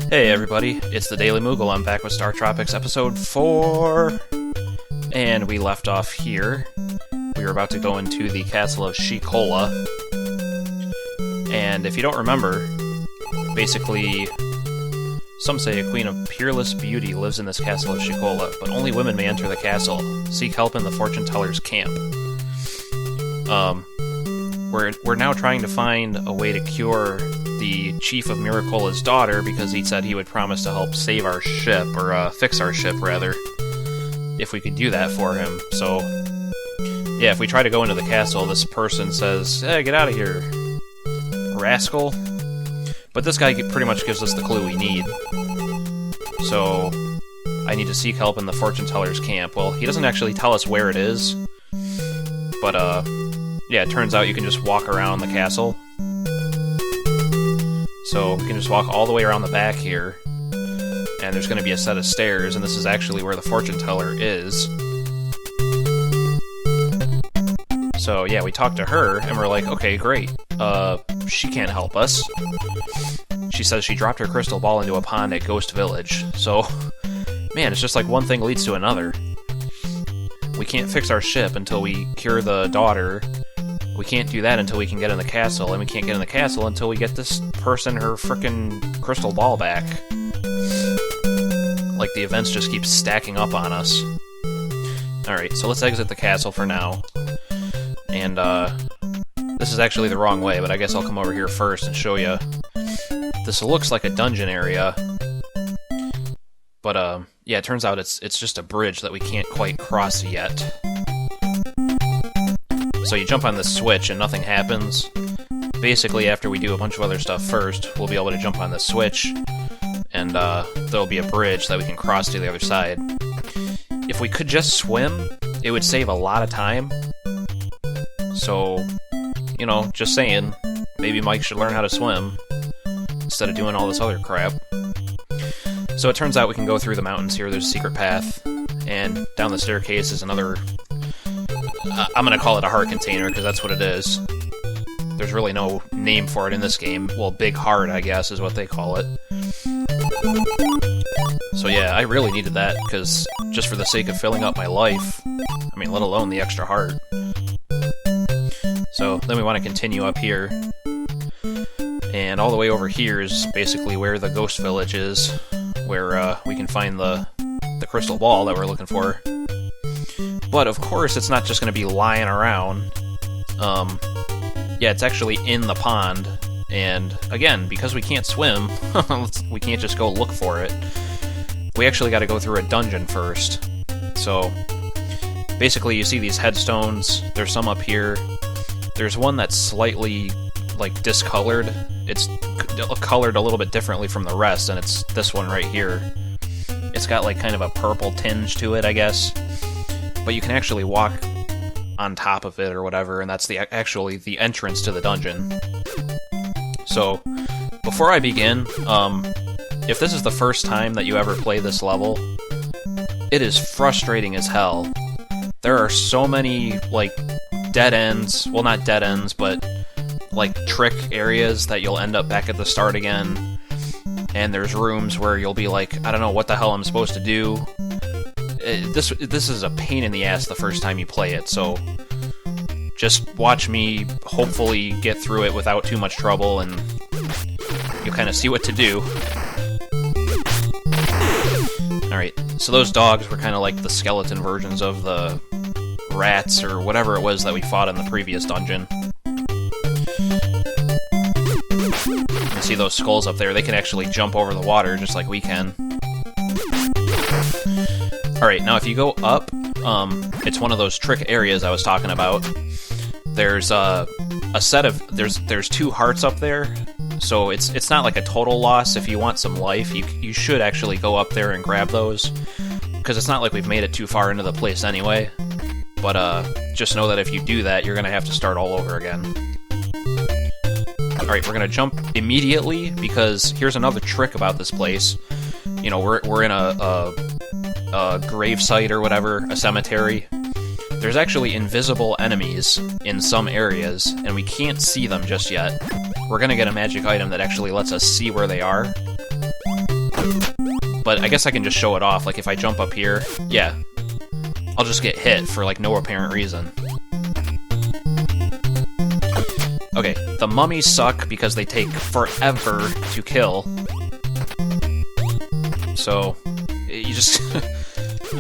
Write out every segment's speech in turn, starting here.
Hey everybody, it's the Daily Moogle. I'm back with StarTropics episode 4, and we left off here. We were about to go into the Castle of Shecola, and if you don't remember, basically, some say a queen of peerless beauty lives in this Castle of Shecola, but only women may enter the castle. Seek help in the fortune teller's camp. We're now trying to find a way to cure the chief of Miracola's daughter, because he said he would promise to help save our ship, or fix our ship, rather, if we could do that for him. So, yeah, if we try to go into the castle, this person says, "Hey, get out of here, rascal." But this guy pretty much gives us the clue we need. So, I need to seek help in the fortune teller's camp. Well, he doesn't actually tell us where it is, but, yeah, it turns out you can just walk around the castle. So we can just walk all the way around the back here, and there's going to be a set of stairs, and this is actually where the fortune teller is. So yeah, we talked to her, and we're like, okay, great. She can't help us. She says she dropped her crystal ball into a pond at Ghost Village. So, man, it's just like one thing leads to another. We can't fix our ship until we cure the daughter. We can't do that until we can get in the castle, and we can't get in the castle until we get this person her frickin' crystal ball back. Like, the events just keep stacking up on us. Alright, so let's exit the castle for now. And, this is actually the wrong way, but I guess I'll come over here first and show you. This looks like a dungeon area. But, yeah, it turns out it's just a bridge that we can't quite cross yet. So you jump on this switch and nothing happens. Basically, after we do a bunch of other stuff first, we'll be able to jump on this switch, and there'll be a bridge that we can cross to the other side. If we could just swim, it would save a lot of time. So, you know, just saying, maybe Mike should learn how to swim instead of doing all this other crap. So it turns out we can go through the mountains here. There's a secret path, and down the staircase is another... I'm gonna call it a heart container, because that's what it is. There's really no name for it in this game. Well, big heart, I guess, is what they call it. So yeah, I really needed that, because just for the sake of filling up my life, I mean, let alone the extra heart. So then we want to continue up here. And all the way over here is basically where the Ghost Village is, where we can find the crystal ball that we're looking for. But, of course, it's not just going to be lying around. Yeah, it's actually in the pond. And, again, because we can't swim, we can't just go look for it. We actually got to go through a dungeon first. So, basically, you see these headstones. There's some up here. There's one that's slightly, like, discolored. It's colored a little bit differently from the rest, and it's this one right here. It's got, like, kind of a purple tinge to it, I guess. But you can actually walk on top of it or whatever, and that's actually the entrance to the dungeon. So, before I begin, if this is the first time that you ever play this level, it is frustrating as hell. There are so many, like, dead ends, well, not dead ends, but, like, trick areas that you'll end up back at the start again, and there's rooms where you'll be like, I don't know what the hell I'm supposed to do. This is a pain in the ass the first time you play it, so just watch me hopefully get through it without too much trouble, and you'll kind of see what to do. Alright, so those dogs were kind of like the skeleton versions of the rats, or whatever it was that we fought in the previous dungeon. You see those skulls up there, they can actually jump over the water just like we can. Alright, now if you go up, it's one of those trick areas I was talking about. There's a set of... There's 2 hearts up there, so it's not like a total loss. If you want some life, you should actually go up there and grab those, because it's not like we've made it too far into the place anyway. But just know that if you do that, you're going to have to start all over again. Alright, we're going to jump immediately, because here's another trick about this place. You know, we're in a grave site or whatever, a cemetery. There's actually invisible enemies in some areas, and we can't see them just yet. we're gonna get a magic item that actually lets us see where they are. But I guess I can just show it off. Like, if I jump up here, yeah, I'll just get hit for, like, no apparent reason. Okay, the mummies suck because they take forever to kill. So, you just...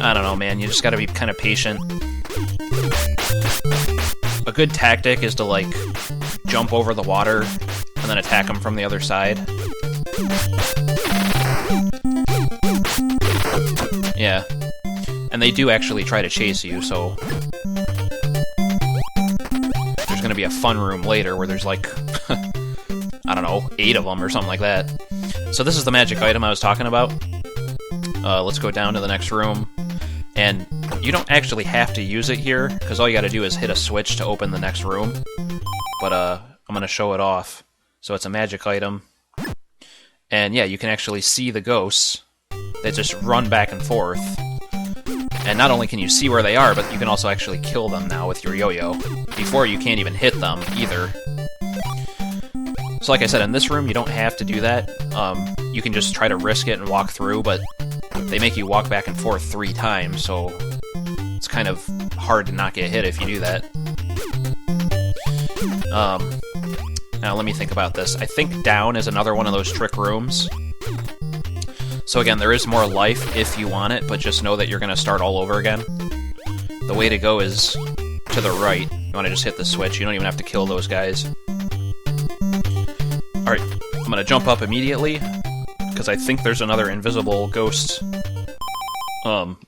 I don't know, man. You just gotta be kind of patient. A good tactic is to, like, jump over the water and then attack them from the other side. Yeah. And they do actually try to chase you, so... There's gonna be a fun room later where there's, like... I don't know, 8 of them or something like that. So this is the magic item I was talking about. Let's go down to the next room. And you don't actually have to use it here, because all you gotta do is hit a switch to open the next room. But, I'm gonna show it off. So it's a magic item. And yeah, you can actually see the ghosts. They just run back and forth. And not only can you see where they are, but you can also actually kill them now with your yo-yo. Before, you can't even hit them, either. So like I said, in this room, you don't have to do that. You can just try to risk it and walk through, but they make you walk back and forth 3 times, so it's kind of hard to not get hit if you do that. Now let me think about this. I think down is another one of those trick rooms. So again, there is more life if you want it, but just know that you're going to start all over again. The way to go is to the right. You want to just hit the switch. You don't even have to kill those guys. Alright, I'm going to jump up immediately, because I think there's another invisible ghost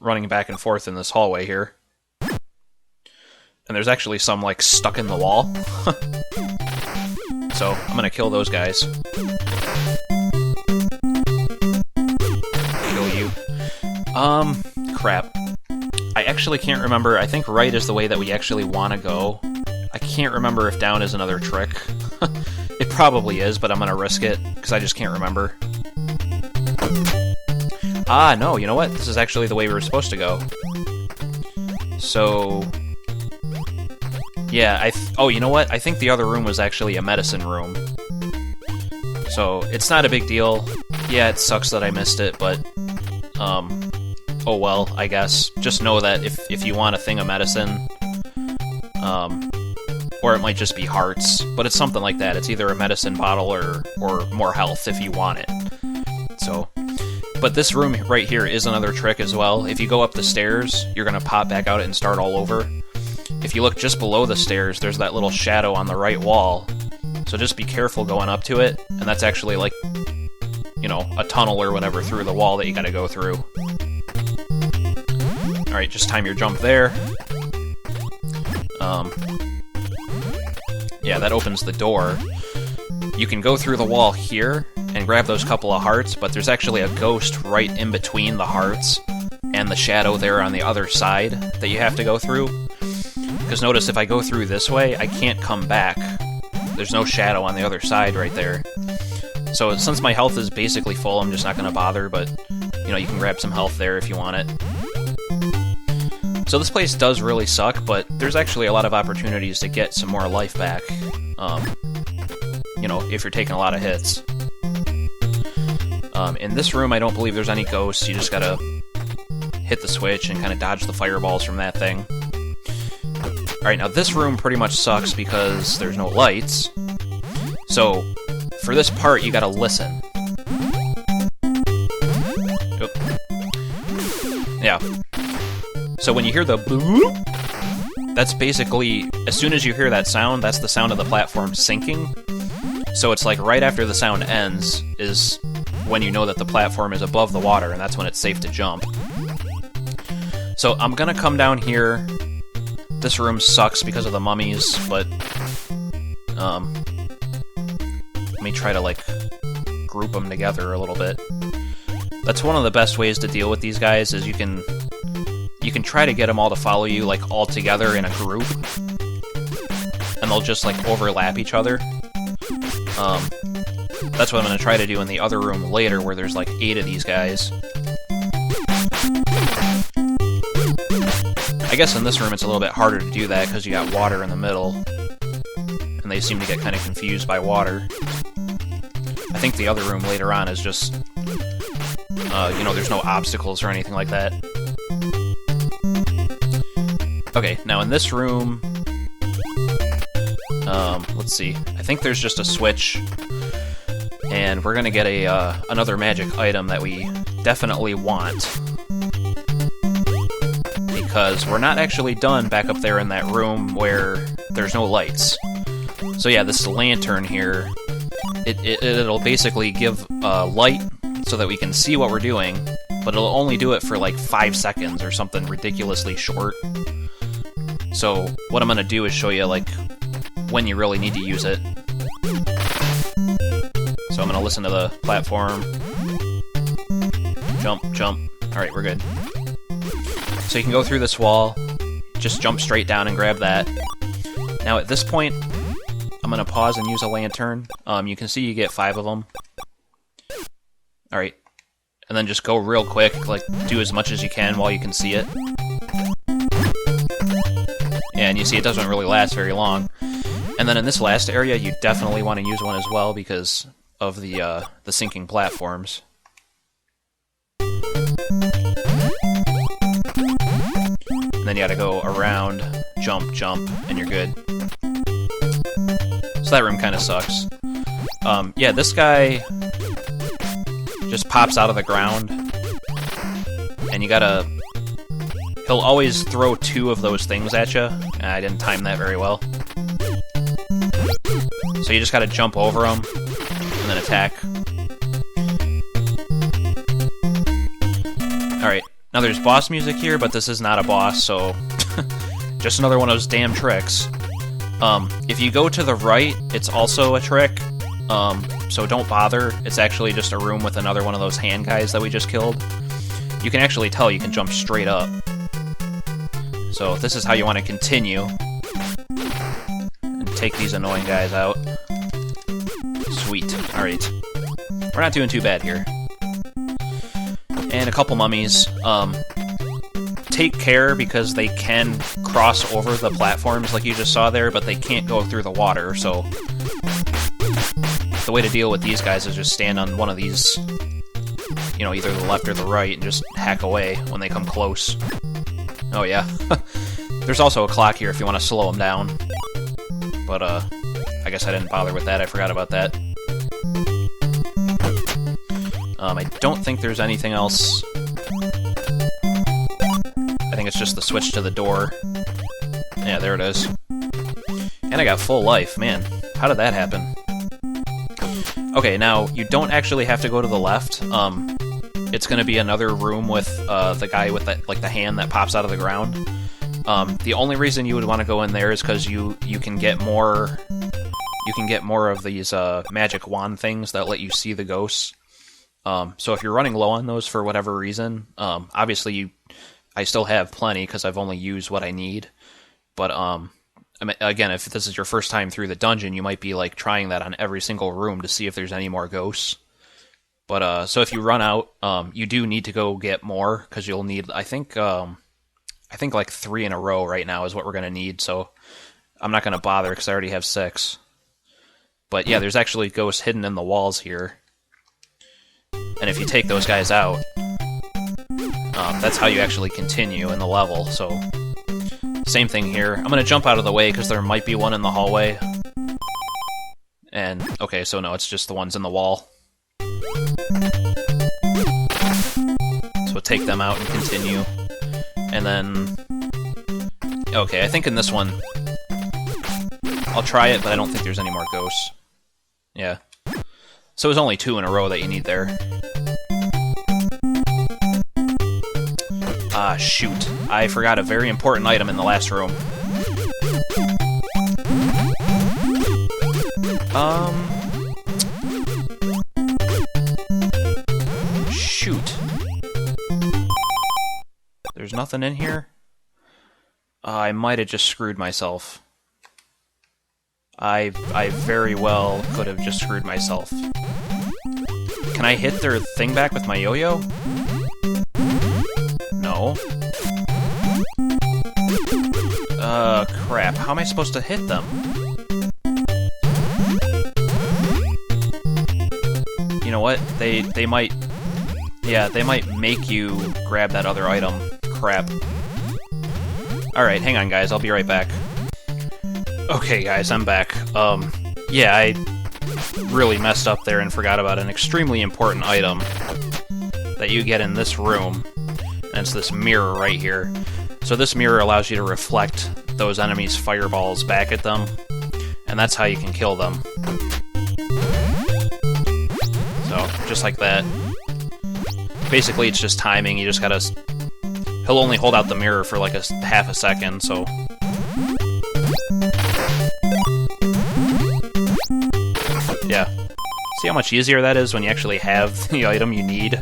running back and forth in this hallway here. And there's actually some, like, stuck in the wall. So, I'm gonna kill those guys. Kill you. Crap. I actually can't remember. I think right is the way that we actually want to go. I can't remember if down is another trick. It probably is, but I'm gonna risk it, because I just can't remember. Ah, no, you know what? This is actually the way we were supposed to go. So... yeah, oh, you know what? I think the other room was actually a medicine room. So, it's not a big deal. Yeah, it sucks that I missed it, but... oh well, I guess. Just know that if you want a thing of medicine... or it might just be hearts, but it's something like that. It's either a medicine bottle or more health if you want it. So... but this room right here is another trick as well. If you go up the stairs, you're gonna pop back out and start all over. If you look just below the stairs, there's that little shadow on the right wall. So just be careful going up to it, and that's actually like, you know, a tunnel or whatever through the wall that you gotta go through. Alright, just time your jump there. Yeah, that opens the door. You can go through the wall here and grab those couple of hearts, but there's actually a ghost right in between the hearts and the shadow there on the other side that you have to go through. Because notice, if I go through this way, I can't come back. There's no shadow on the other side right there. So since my health is basically full, I'm just not going to bother, but, you know, you can grab some health there if you want it. So this place does really suck, but there's actually a lot of opportunities to get some more life back. You know, if you're taking a lot of hits. In this room, I don't believe there's any ghosts. You just gotta hit the switch and kind of dodge the fireballs from that thing. Alright, now this room pretty much sucks because there's no lights. So, for this part, you gotta listen. Oop. Yeah. So when you hear the boop, that's basically, as soon as you hear that sound, that's the sound of the platform sinking. So it's like right after the sound ends is when you know that the platform is above the water, and that's when it's safe to jump. So I'm gonna come down here. This room sucks because of the mummies, but let me try to, like, group them together a little bit. That's one of the best ways to deal with these guys, is you can try to get them all to follow you, like, all together in a group, and they'll just, like, overlap each other. That's what I'm going to try to do in the other room later, where there's, like, 8 of these guys. I guess in this room it's a little bit harder to do that, because you got water in the middle. and they seem to get kind of confused by water. I think the other room later on is just, you know, there's no obstacles or anything like that. Okay, now in this room, let's see. I think there's just a switch, and we're gonna get a another magic item that we definitely want, because we're not actually done back up there in that room where there's no lights. So yeah, this lantern here, it'll basically give light so that we can see what we're doing, but it'll only do it for like 5 seconds or something ridiculously short. So what I'm gonna do is show you like when you really need to use it. So I'm gonna listen to the platform. Jump, jump. Alright, we're good. So you can go through this wall, just jump straight down and grab that. Now at this point, I'm gonna pause and use a lantern. You can see you get 5 of them. Alright. And then just go real quick, like do as much as you can while you can see it. And you see it doesn't really last very long. And then in this last area, you definitely want to use one as well because of the sinking platforms. And then you gotta go around, jump, jump, and you're good. So that room kind of sucks. Yeah, this guy just pops out of the ground, and you gotta... He'll always throw 2 of those things at you. I didn't time that very well. So you just gotta jump over them, and then attack. Alright, now there's boss music here, but this is not a boss, so... just another one of those damn tricks. If you go to the right, it's also a trick. So don't bother. It's actually just a room with another one of those hand guys that we just killed. You can actually tell you can jump straight up. So this is how you want to continue. And take these annoying guys out. Sweet. Alright. We're not doing too bad here. And a couple mummies. Take care because they can cross over the platforms like you just saw there, but they can't go through the water, so... The way to deal with these guys is just stand on one of these, you know, either the left or the right, and just hack away when they come close. Oh yeah. There's also a clock here if you want to slow them down. But, I guess I didn't bother with that, I forgot about that. I don't think there's anything else. I think it's just the switch to the door. Yeah, there it is. And I got full life, man. How did that happen? Okay, now, you don't actually have to go to the left. It's gonna be another room with the guy with the, like, the hand that pops out of the ground. The only reason you would want to go in there is because you can get more... You can get more of these magic wand things that let you see the ghosts. So if you're running low on those for whatever reason, obviously I still have plenty because I've only used what I need. But I mean, again, if this is your first time through the dungeon, you might be like trying that on every single room to see if there's any more ghosts. But so if you run out, you do need to go get more because you'll need, I think like 3 in a row right now is what we're gonna need. So I'm not gonna bother because I already have 6. But yeah, there's actually ghosts hidden in the walls here. And if you take those guys out, that's how you actually continue in the level, so... Same thing here. I'm gonna jump out of the way because there might be one in the hallway. And, okay, so no, it's just the ones in the wall. So take them out and continue. And then... Okay, I think in this one... I'll try it, but I don't think there's any more ghosts. Yeah. So it's only 2 in a row that you need there. Ah, shoot. I forgot a very important item in the last room. Shoot. There's nothing in here? I might have just screwed myself. I very well could have just screwed myself. Can I hit their thing back with my yo-yo? No. Crap. How am I supposed to hit them? know what? They might... Yeah, they might make you grab that other item. Crap. Alright, hang on, guys. I'll be right back. Okay, guys, I'm back. Yeah, I really messed up there and forgot about an extremely important item that you get in this room. And it's this mirror right here. So this mirror allows you to reflect those enemies' fireballs back at them. And that's how you can kill them. So, just like that. Basically, it's just timing. You just gotta... He'll only hold out the mirror for like half a second, so... Yeah. See how much easier that is when you actually have the item you need?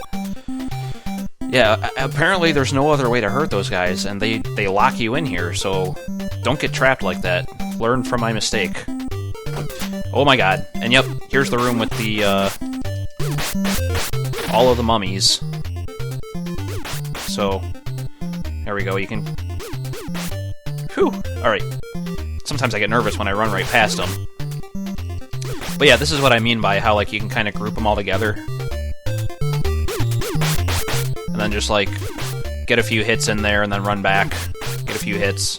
Yeah, apparently there's no other way to hurt those guys, and they lock you in here, so don't get trapped like that. Learn from my mistake. Oh my god. And yep, here's the room with the, all of the mummies. So, there we go, you can... Whew! Alright. Sometimes I get nervous when I run right past them. But yeah, this is what I mean by how, like, you can kind of group them all together. And then just, like, get a few hits in there and then run back. Get a few hits.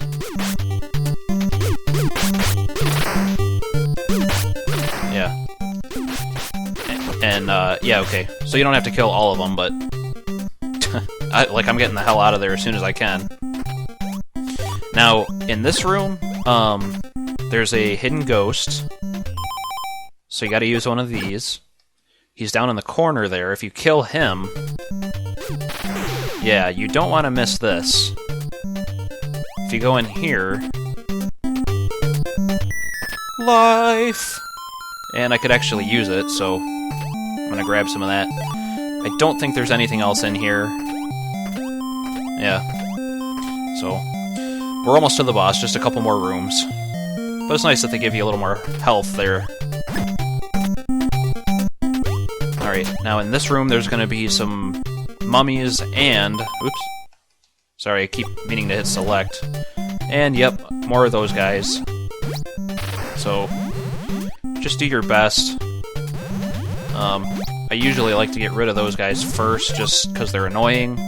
Yeah. And, yeah, okay. So you don't have to kill all of them, but... I'm getting the hell out of there as soon as I can. Now, in this room, there's a hidden ghost. So you gotta use one of these. He's down in the corner there. If you kill him... Yeah, you don't want to miss this. If you go in here... Life! And I could actually use it, so... I'm gonna grab some of that. I don't think there's anything else in here. Yeah. So, we're almost to the boss, just a couple more rooms. But it's nice that they give you a little more health there. Alright, now in this room there's gonna be some mummies and... Oops. Sorry, I keep meaning to hit select. And yep, more of those guys. So, just do your best. I usually like to get rid of those guys first, just because they're annoying.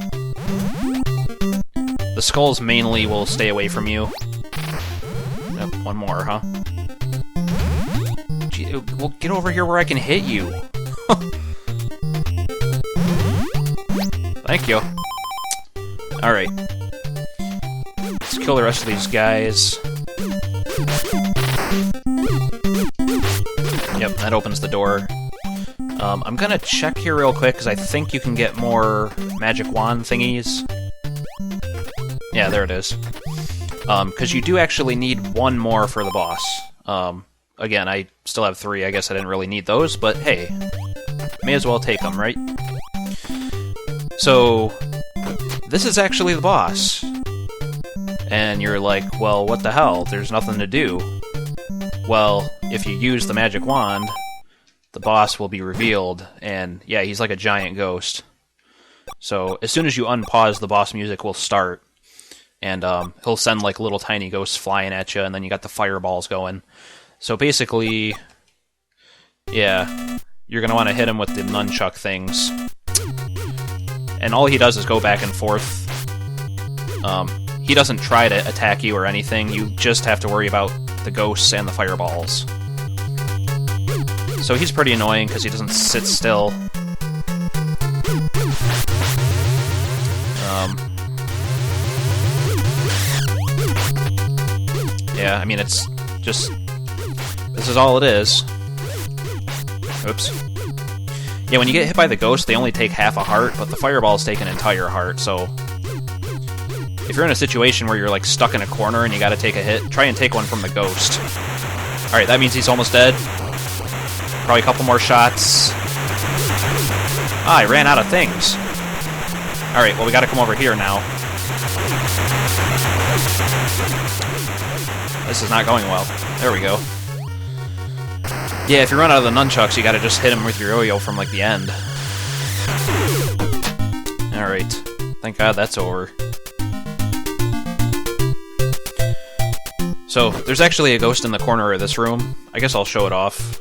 The skulls mainly will stay away from you. Yep, one more, huh? Gee, well, get over here where I can hit you. Thank you. Alright. Let's kill the rest of these guys. Yep, that opens the door. I'm gonna check here real quick, because I think you can get more magic wand thingies. Yeah, there it is. Because you do actually need one more for the boss. Again, I still have 3. I guess I didn't really need those, but hey. May as well take them, right? So, this is actually the boss. And you're like, well, what the hell? There's nothing to do. Well, if you use the magic wand, the boss will be revealed, and yeah, he's like a giant ghost. So, as soon as you unpause, the boss music will start. And he'll send like little tiny ghosts flying at you, and then you got the fireballs going. So basically, yeah, you're going to want to hit him with the nunchuck things. And all he does is go back and forth. He doesn't try to attack you or anything, you just have to worry about the ghosts and the fireballs. So he's pretty annoying because he doesn't sit still. Yeah, I mean, it's just... This is all it is. Oops. Yeah, when you get hit by the ghost, they only take half a heart, but the fireballs take an entire heart, so... If you're in a situation where you're, like, stuck in a corner and you gotta take a hit, try and take one from the ghost. Alright, that means he's almost dead. Probably a couple more shots. Ah, I ran out of things. Alright, well, we gotta come over here now. This is not going well. There we go. Yeah, if you run out of the nunchucks, you gotta just hit him with your yo-yo from, like, the end. Alright. Thank God that's over. So, there's actually a ghost in the corner of this room. I guess I'll show it off.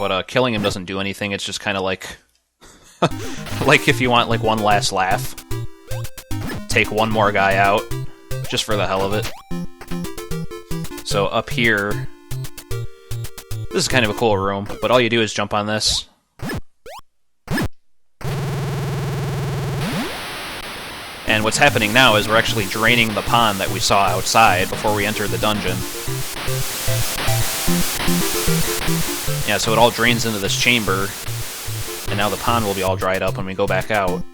But killing him doesn't do anything. It's just kind of like... like if you want like one last laugh. Take one more guy out. Just for the hell of it. So up here... This is kind of a cool room, but all you do is jump on this. And what's happening now is we're actually draining the pond that we saw outside before we entered the dungeon. Yeah, so it all drains into this chamber, and now the pond will be all dried up when we go back out.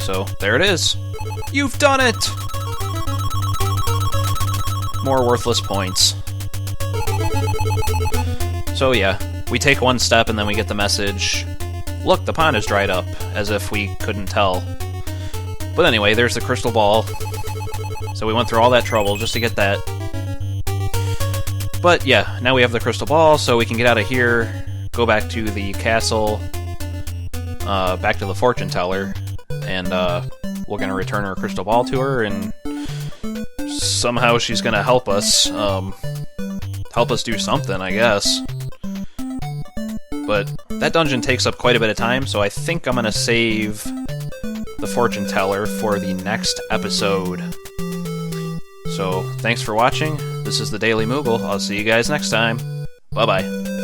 So, there it is. You've done it! More worthless points. So yeah, we take one step and then we get the message, look, the pond is dried up, as if we couldn't tell. But anyway, there's the crystal ball. So we went through all that trouble just to get that. But yeah, now we have the crystal ball, so we can get out of here, go back to the castle, back to the fortune teller, and we're gonna return our crystal ball to her, and somehow she's gonna help us do something, I guess. But that dungeon takes up quite a bit of time, so I think I'm gonna save the fortune teller for the next episode. So, thanks for watching. This is the Daily Moogle. I'll see you guys next time. Bye-bye.